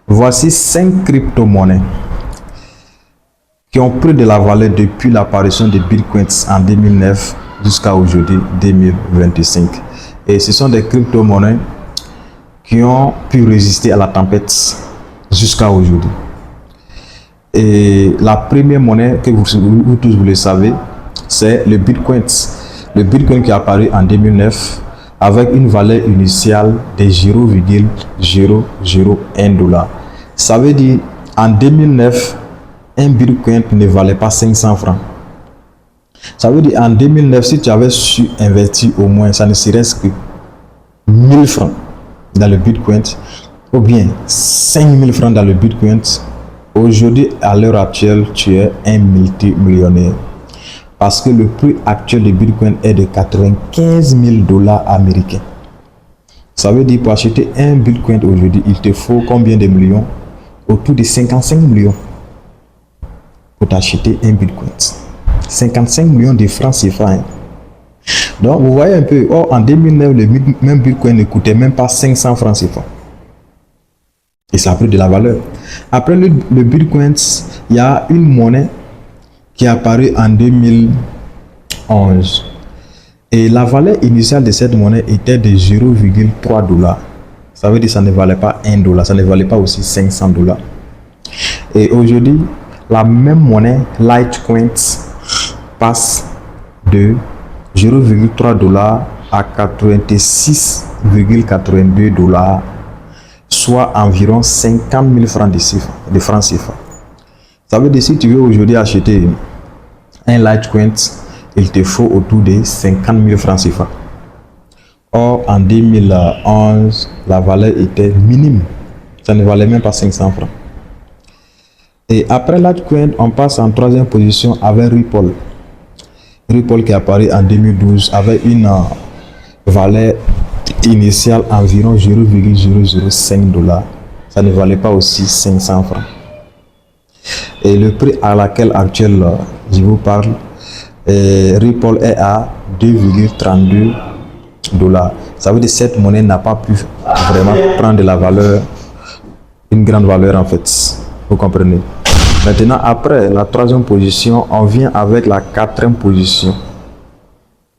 Voici 5 crypto-monnaies qui ont pris de la valeur depuis l'apparition de Bitcoin en 2009 jusqu'à aujourd'hui 2025. Et ce sont des crypto-monnaies qui ont pu résister à la tempête jusqu'à aujourd'hui. Et la première monnaie que vous tous vous le savez, c'est le Bitcoin. Le Bitcoin qui est apparu en 2009 avec une valeur initiale de 0,001 $. Ça veut dire en 2009, un Bitcoin ne valait pas 500 francs. Ça veut dire en 2009, si tu avais su investir au moins, ça ne serait que 1000 francs dans le Bitcoin ou bien 5000 francs dans le Bitcoin. Aujourd'hui, à l'heure actuelle, tu es un multimillionnaire. Parce que le prix actuel de Bitcoin est de 95 000 $ américains. Ça veut dire pour acheter un Bitcoin aujourd'hui, il te faut combien de millions? Autour de 55 millions pour t'acheter un Bitcoin. 55 millions de francs CFA. Hein. Donc, vous voyez un peu, en 2009, le même Bitcoin ne coûtait même pas 500 francs CFA. Et ça a pris de la valeur. Après le Bitcoin, il y a une monnaie qui est apparue en 2011. Et la valeur initiale de cette monnaie était de 0,3 $. Ça veut dire que ça ne valait pas 1 $, ça ne valait pas aussi 500 $. Et aujourd'hui, la même monnaie, Litecoin, passe de 0,3 $ à 86,82 $, soit environ 50 000 francs de francs CFA. Ça veut dire que si tu veux aujourd'hui acheter un Litecoin, il te faut autour de 50 000 francs CFA. Or, en 2011, la valeur était minime. Ça ne valait même pas 500 francs. Et après Litecoin, on passe en troisième position avec Ripple. Ripple qui est apparu en 2012 avec une valeur initiale environ 0,005 $. Ça ne valait pas aussi 500 francs. Et le prix à laquelle actuel je vous parle, Ripple est à 2,32 $. Ça veut dire que cette monnaie n'a pas pu vraiment prendre de la valeur, une grande valeur en fait. Vous comprenez? Maintenant, après la troisième position, on vient avec la quatrième position.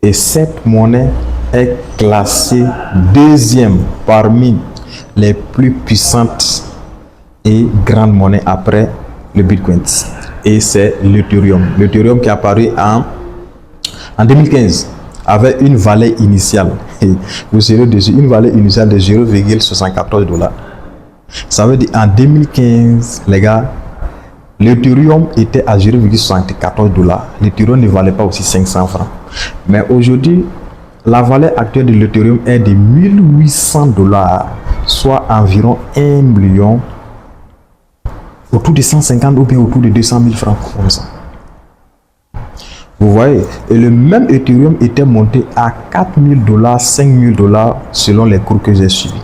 Et cette monnaie est classée deuxième parmi les plus puissantes et grandes monnaies après le Bitcoin. Et c'est l'Ethereum. L'Ethereum qui est apparu en 2015 avec une valeur initiale. Et vous serez dessus, une valeur initiale de 0,74 $. Ça veut dire en 2015, les gars, l'Ethereum était à 0,74 $. L'Ethereum ne valait pas aussi 500 francs. Mais aujourd'hui, la valeur actuelle de l'Ethereum est de 1800 $, soit environ 1 million, autour de 150 ou bien autour de 200 000 francs comme ça. Vous voyez, et le même Ethereum était monté à 4 000 $, 5 000 $ selon les cours que j'ai suivis.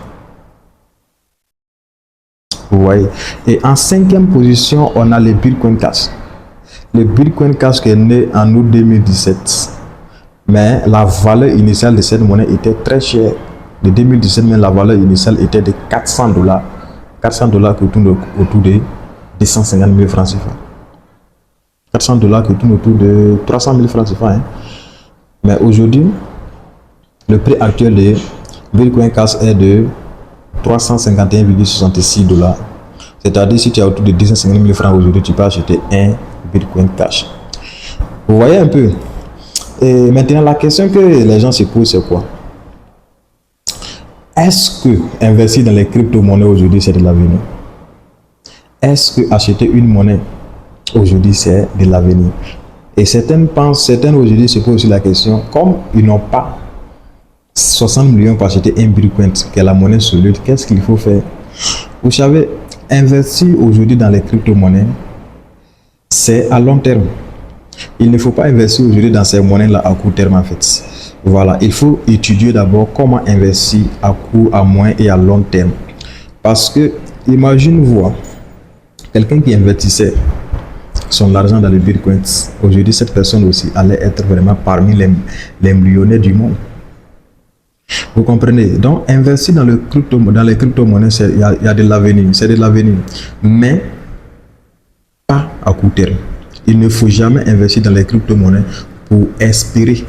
Vous voyez, et en cinquième position, on a le Bitcoin Cash. Le Bitcoin Cash qui est né en août 2017. Mais la valeur initiale de cette monnaie était très chère. De 2017, mais la valeur initiale était de 400 $. 400 $ qui tournent autour de 250 000 francs CFA. 400 $ qui tournent autour de 300 000 francs CFA. Hein. Mais aujourd'hui, le prix actuel de Bitcoin Cash est de 351,66 $. C'est-à-dire, si tu as autour de 250 000 francs aujourd'hui, tu peux acheter un Bitcoin Cash. Vous voyez un peu? Et maintenant, la question que les gens se posent, c'est quoi? Est-ce que investir dans les crypto-monnaies aujourd'hui, c'est de l'avenir? Est-ce que acheter une monnaie aujourd'hui, c'est de l'avenir? Et certains aujourd'hui se posent aussi la question, comme ils n'ont pas 60 millions pour acheter un Bitcoin, qui est la monnaie solide, qu'est-ce qu'il faut faire? Vous savez, investir aujourd'hui dans les crypto-monnaies, c'est à long terme. Il ne faut pas investir aujourd'hui dans ces monnaies-là à court terme en fait. Voilà, il faut étudier d'abord comment investir à court, à moyen et à long terme. Parce que, imagine-vous, quelqu'un qui investissait son argent dans le Bitcoin, aujourd'hui cette personne aussi allait être vraiment parmi les millionnaires du monde. Vous comprenez? Donc, investir dans les crypto-monnaies, il y a de l'avenir, c'est de l'avenir. Mais pas à court terme. Il ne faut jamais investir dans les crypto-monnaies pour espérer.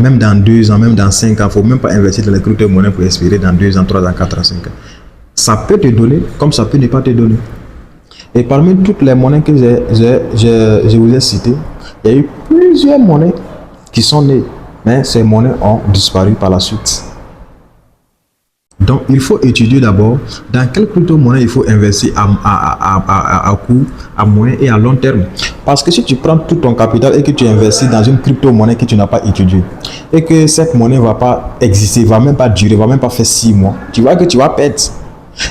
Même dans 2 ans, même dans 5 ans, il ne faut même pas investir dans les crypto-monnaies pour espérer dans 2 ans, 3 ans, 4 ans, 5 ans. Ça peut te donner, comme ça peut ne pas te donner. Et parmi toutes les monnaies que je vous ai citées, il y a eu plusieurs monnaies qui sont nées, mais ces monnaies ont disparu par la suite. Donc, il faut étudier d'abord dans quelle crypto-monnaie il faut investir à court, à moyen et à long terme. Parce que si tu prends tout ton capital et que tu investis dans une crypto-monnaie que tu n'as pas étudiée, et que cette monnaie ne va pas exister, ne va même pas durer, ne va même pas faire 6 mois, tu vois que tu vas perdre.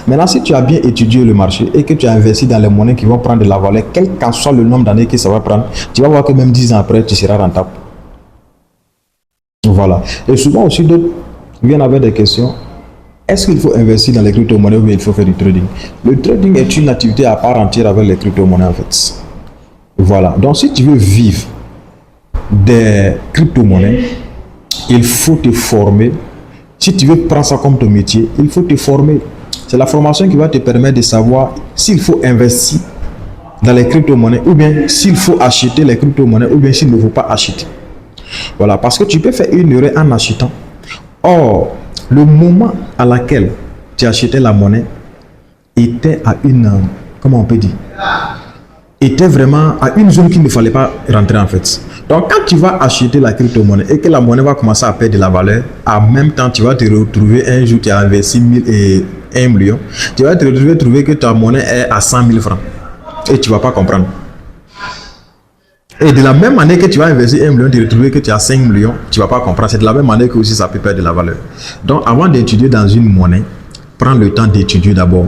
Maintenant, si tu as bien étudié le marché et que tu as investi dans les monnaies qui vont prendre de la valeur, quel qu'en soit le nombre d'années que ça va prendre, tu vas voir que même 10 ans après, tu seras rentable. Voilà. Et souvent aussi, d'autres viennent avec des questions. Est-ce qu'il faut investir dans les crypto-monnaies ou bien il faut faire du trading? Le trading est une activité à part entière avec les crypto-monnaies en fait. Voilà. Donc, si tu veux vivre des crypto-monnaies, il faut te former. Si tu veux prendre ça comme ton métier, il faut te former. C'est la formation qui va te permettre de savoir s'il faut investir dans les crypto-monnaies ou bien s'il faut acheter les crypto-monnaies ou bien s'il ne faut pas acheter. Voilà, parce que tu peux faire une erreur en achetant. Or, le moment à laquelle tu achetais la monnaie était à une, comment on peut dire, était vraiment à une zone qu'il ne fallait pas rentrer en fait. Donc quand tu vas acheter la crypto-monnaie et que la monnaie va commencer à perdre de la valeur, en même temps tu vas te retrouver un jour tu as investi 1000 et 1 million, tu vas te retrouver que ta monnaie est à 100 000 francs et tu ne vas pas comprendre. Et de la même année que tu vas investir 1 million, tu vas retrouver que tu as 5 millions, tu ne vas pas comprendre. C'est de la même année que aussi ça peut perdre de la valeur. Donc avant d'étudier dans une monnaie, prends le temps d'étudier d'abord.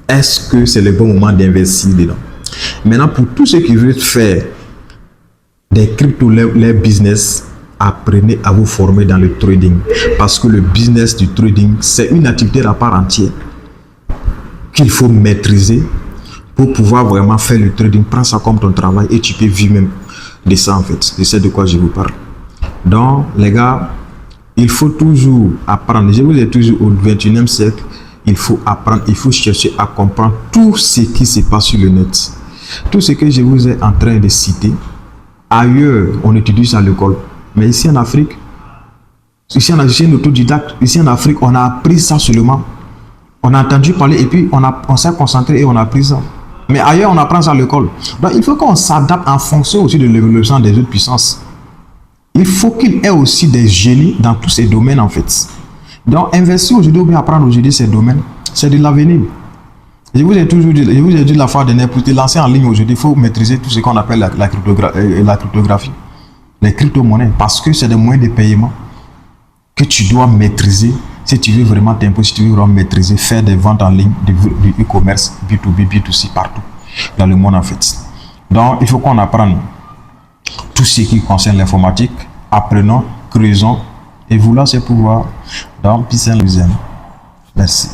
Est-ce que c'est le bon moment d'investir dedans? Maintenant, pour tous ceux qui veulent faire des crypto, les business, apprenez à vous former dans le trading. Parce que le business du trading, c'est une activité à part entière qu'il faut maîtriser pour pouvoir vraiment faire le trading. Prends ça comme ton travail et tu peux vivre même de ça en fait. Je sais de quoi je vous parle. Donc, les gars, il faut toujours apprendre. Je vous ai toujours au 21e siècle, il faut apprendre, il faut chercher à comprendre tout ce qui se passe sur le net. Tout ce que je vous ai en train de citer, ailleurs, on étudie ça à l'école. Mais ici en Afrique, ici en Afrique, autodidacte, ici en Afrique, on a appris ça seulement. On a entendu parler et puis on s'est concentré et on a appris ça. Mais ailleurs, on apprend ça à l'école. Donc, il faut qu'on s'adapte en fonction aussi de l'évolution des autres puissances. Il faut qu'il y ait aussi des génies dans tous ces domaines en fait. Donc, investir aujourd'hui ou bien apprendre aujourd'hui ces domaines, c'est de l'avenir. Je vous ai toujours dit, la fois dernière, pour te lancer en ligne aujourd'hui, il faut maîtriser tout ce qu'on appelle la cryptographie, les crypto-monnaies, parce que c'est des moyens de paiement que tu dois maîtriser si tu veux vraiment t'imposer, si tu veux vraiment maîtriser, faire des ventes en ligne, du e-commerce, B2B, B2C, partout dans le monde en fait. Donc, il faut qu'on apprenne tout ce qui concerne l'informatique, apprenons, creusons, et voilà c'est pouvoir. Donc, peace and love. Merci.